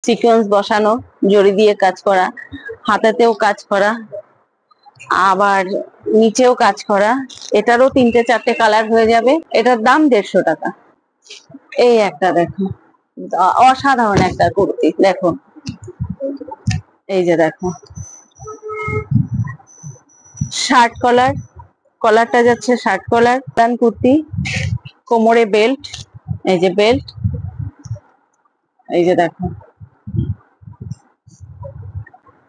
Sequence বসানো, জড়ি দিয়ে কাজ করা, হাতাতেও কাজ করা, আবার নিচেও কাজ করা। এটারও 3-4টে কালার হয়ে যাবে। এটার দাম 150 টাকা। এই একটা দেখো, অসাধারণ একটা কুর্তি দেখো। এই যে দেখো, শার্ট কলার, কলারটা যাচ্ছে শার্ট কলার, প্যান্ট কুর্তি, কোমরে বেল্ট, এই যে বেল্ট, এই যে দেখো।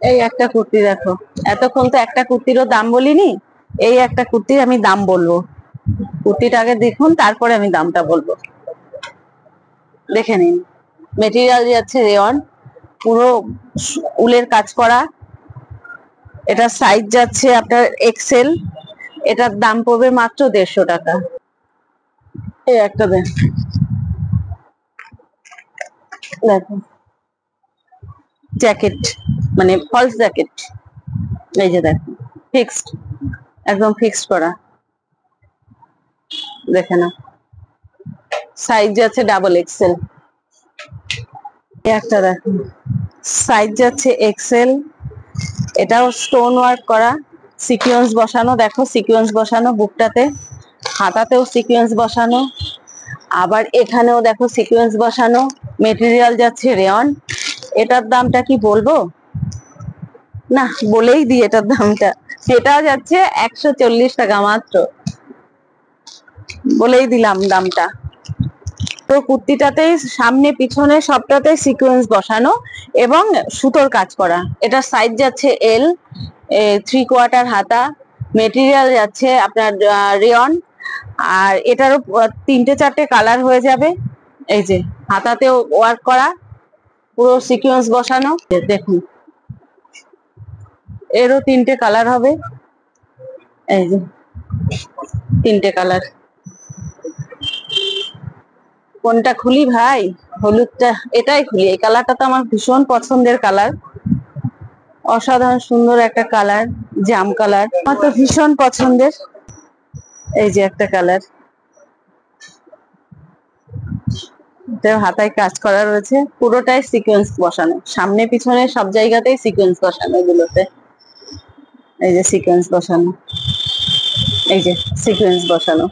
এই একটা কুর্তি দেখো, এতক্ষণ তো একটা কুর্তিরও দাম বলিনি, এই একটা কুর্তির আমি দাম বলবো। কুর্তিটা আগে দেখুন, তারপরে আমি দামটা বলবো। দেখে নিন, মেটেরিয়াল যাচ্ছে রেয়ন, পুরো উলের কাজ করা। এটা সাইজ যাচ্ছে আপনার এক্সেল। এটার দাম পড়বে মাত্র 150 টাকা। এই একটা দেখো, জ্যাকেট, মানে ফলস জ্যাকেট। এই যে দেখো, ফিক্সড, একদম ফিক্সড করা। দেখে না, সাইজ যাচ্ছে ডাবল এক্সেল। একটা দেখো, সাইজ যাচ্ছে এক্সেল। এটাও স্টোন ওয়ার্ক করা, সিকোয়েন্স বসানো, দেখো সিকোয়েন্স বসানো বুকটাতে, হাতাতেও সিকোয়েন্স বসানো, আবার এখানেও দেখো সিকোয়েন্স বসানো। মেটেরিয়াল যাচ্ছে রেয়ন। এটার দামটা কি বলবো? না, বলেই দিই এটার দামটা। সেটাও যাচ্ছে 140 টাকা মাত্র, বলেই দিলাম দামটা। তো কুর্তিটাতে সামনে পিছনে সবটাতে সিকোয়েন্স বসানো এবং সুতোর কাজ করা। এটা সাইজ যাচ্ছে এল, 3/4 হাতা। মেটেরিয়াল যাচ্ছে আপনার রেয়ন। আর এটারও 3-4টে কালার হয়ে যাবে। এই যে হাতাতেও ওয়ার্ক করা, পুরো সিকোয়েন্স বসানো। দেখুন, এরও 3টে কালার হবে। এই যে 3টে কালার, কোনটা খুলি ভাই? হলুদটা, এটাই খুলি। এই কালারটা তো আমার ভীষণ পছন্দের কালার, অসাধারণ সুন্দর একটা কালার, জাম কালার, আমার তো ভীষণ পছন্দের। এই যে একটা কালার, হাতায় কাজ করা রয়েছে, পুরোটাই সিকোয়েন্স বসানো, সামনে পিছনে সব জায়গাতেই সিকোয়েন্স বসানো। এগুলোতে এই যে সিকোয়েন্স বসানো, এই যে সিকোয়েন্স বসানো।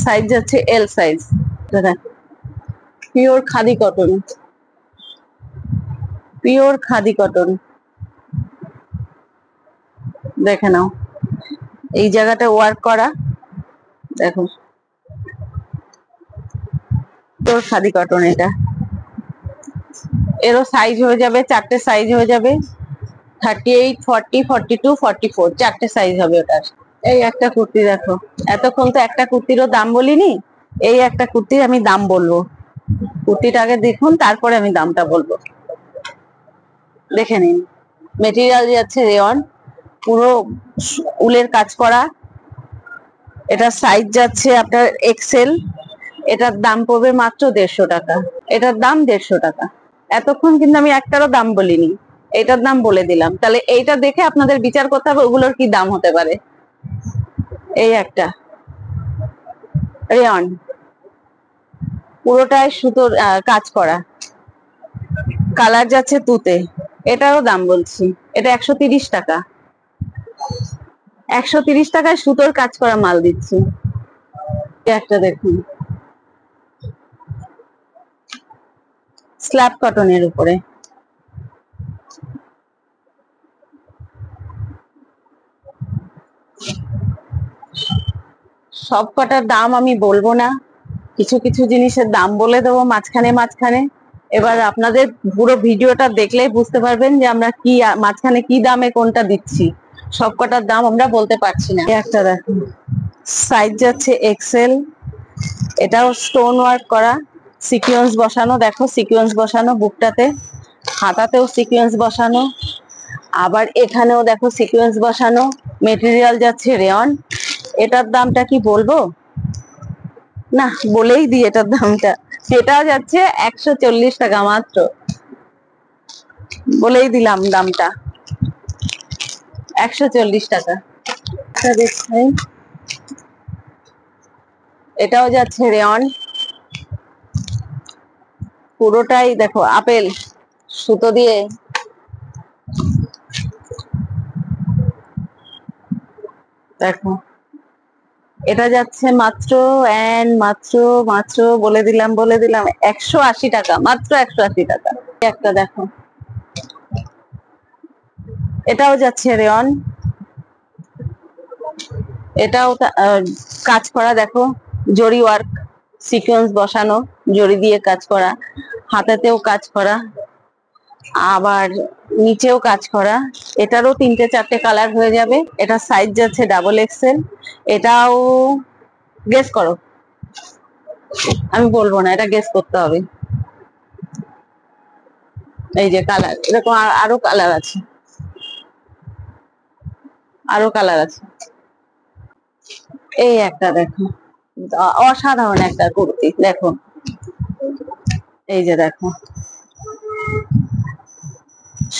সাইজ যাচ্ছে L size. Pure khadi cotton, pure khadi cotton. দেখে নাও, এই জায়গাটা ওয়ার্ক করা, দেখো পিওর খাদি কটন। এটা এরও সাইজ হয়ে যাবে, 4টে সাইজ হয়ে যাবে, 38, 40, 42, 44, 4টে সাইজ হবে ওটার। এই একটা কুর্তি দেখো, এতক্ষণ তো একটা কুর্তিরও দাম বলিনি, এই একটা কুর্তির আমি দাম বলবো। কুর্তিটা আগে দেখুন, তারপরে আমি দামটা বলবো। দেখে নিন, মেটেরিয়াল যাচ্ছে রেয়ন, পুরো উলের কাজ করা। এটা সাইজ যাচ্ছে আপনার এক্সেল। এটার দাম পড়বে মাত্র 150 টাকা। এটার দাম 150 টাকা। এতক্ষণ কিন্তু আমি একটারও দাম বলিনি, এটার দাম বলে দিলাম। তাহলে এইটা দেখে আপনাদের বিচার করতে হবে ওগুলোর কি দাম হতে পারে। এই একটা রেয়ন, পুরোটাই সুতোর কাজ করা, কালার যাচ্ছে তুতে। এটারও দাম বলছি, এটা 130 টাকা। 130 টাকায় সুতোর কাজ করা মাল দিচ্ছি। একটা দেখুন, স্ল্যাব কটনের উপরে, সব কটার দাম আমি বলবো না, কিছু কিছু জিনিসের দাম বলে দেবো মাঝখানে মাঝখানে। এবার আপনাদের পুরো ভিডিওটা দেখলেই বুঝতে পারবেন যে আমরা কি মাঝখানে কি দামে কোনটা দিচ্ছি। সব কটার দাম আমরা বলতে পারছি না। একটা দেখুন, সাইজ যাচ্ছে এক্সেল। এটাও স্টোন ওয়ার্ক করা, সিকোয়েন্স বসানো, দেখো সিকোয়েন্স বসানো বুকটাতে, হাতাতেও সিকোয়েন্স বসানো, আবার এখানেও দেখো সিকোয়েন্স বসানো। মেটেরিয়াল যাচ্ছে রেয়ন। এটার দামটা কি বলবো? না, বলেই দিই এটার দামটা। সেটাও যাচ্ছে 140 টাকা মাত্র, বলেই দিলাম দামটা, 140 টাকা। দেখছেন, এটাও যাচ্ছে রেয়ন, পুরোটাই দেখো আপেল সুতো দিয়ে। দেখো এটা যাচ্ছে মাত্র এন্ড মাত্র মাত্র বলে দিলাম 180 টাকা, মাত্র 180 টাকা। একটা দেখো, এটাও যাচ্ছে রেয়ন, এটাও কাজ করা দেখো, জরি ওয়ার্ক, সিকোয়েন্স বসানো, জরি দিয়ে কাজ করা, হাতাতেও কাজ করা, আবার নিচেও কাজ করা। এটারও 3টে 4টে কালার হয়ে যাবে। এটা সাইজ যাচ্ছে ডাবল এক্সেল। এটাও গেস করো, আমি বলবো না, এটা গেস করতে হবে। এই যে কালার, এরকম আরো কালার আছে, আরো কালার আছে। এই একটা দেখো, অসাধারণ একটা কুর্তি দেখো, এই যে দেখো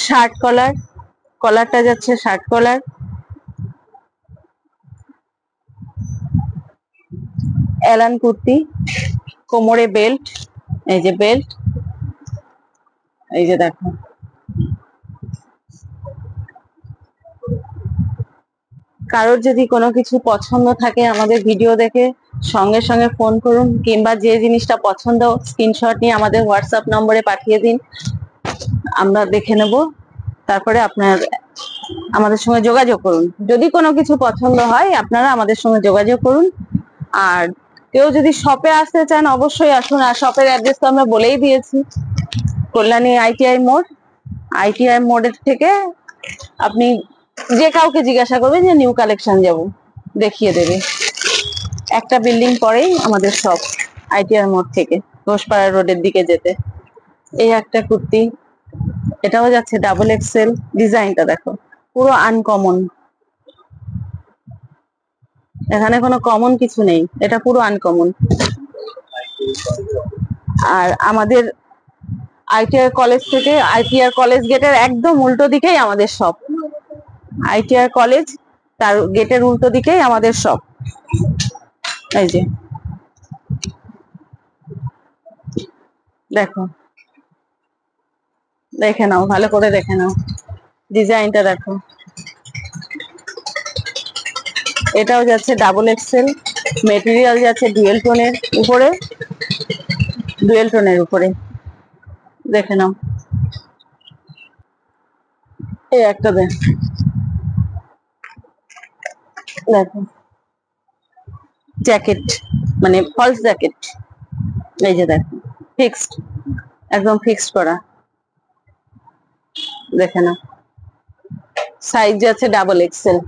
শার্ট কলার, কলারটা যাচ্ছে শার্ট কলার, এলান কুর্তি, কোমরে বেল্ট, এই যে বেল্ট, এই যে দেখো। কারোর যদি কোনো কিছু পছন্দ থাকে আমাদের ভিডিও দেখে সঙ্গে সঙ্গে ফোন করুন, কিংবা যে জিনিসটা পছন্দ স্ক্রিনশট নিয়ে আমাদের হোয়াটসঅ্যাপ নম্বরে পাঠিয়ে দিন, আমরা দেখে নেব। তারপরে আপনার আমাদের সঙ্গে যোগাযোগ করুন। যদি কোনো কিছু পছন্দ হয় আপনারা আমাদের সঙ্গে যোগাযোগ করুন। আর কেউ যদি শপে আসতে চান অবশ্যই আসুন। আর শপের অ্যাড্রেস তো আমরা বলেই দিয়েছি, কল্যাণী আইটিআই মোড়। আইটিআই মোড়ের থেকে আপনি যে কাউকে জিজ্ঞাসা করবেন যে নিউ কালেকশন যাব, দেখিয়ে দেবে। একটা বিল্ডিং পরেই আমাদের শপ, আইটিআই মোড় থেকে ঘোষপাড়া রোডের দিকে যেতে। এই একটা কুর্তি, এটাও যাচ্ছে ডাবল এক্সেল, ডিজাইনটা দেখো পুরো আনকমন, এখানে কোনো কমন কিছু নেই, এটা পুরো আনকমন। আর আমাদের আইটিআর কলেজ থেকে, আইটিআর কলেজ গেটের একদম উল্টো দিকেই আমাদের শপ। আইটিআর কলেজ, তার গেটের উল্টো দিকেই আমাদের শপ। এই যে দেখো, দেখে নাও, ভালো করে দেখে নাও, ডিজাইনটা দেখো। এটাও যাচ্ছে ডাবল এক্সেল, মেটেরিয়াল যাচ্ছে ডুয়েল টোনের উপরে, ডুয়েল টোনের উপরে, দেখে নাও। এই একটা দেখো জ্যাকেট, মানে ফলস জ্যাকেট, এই যে দেখো ফিক্সড, একদম ফিক্সড করা, দেখে নাও। সাইজ যাচ্ছে ডাবল এক্সেল।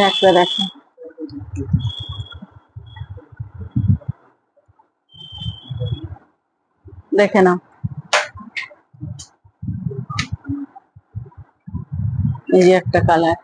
একটা দেখো, দেখে নাও, এই যে একটা কালার।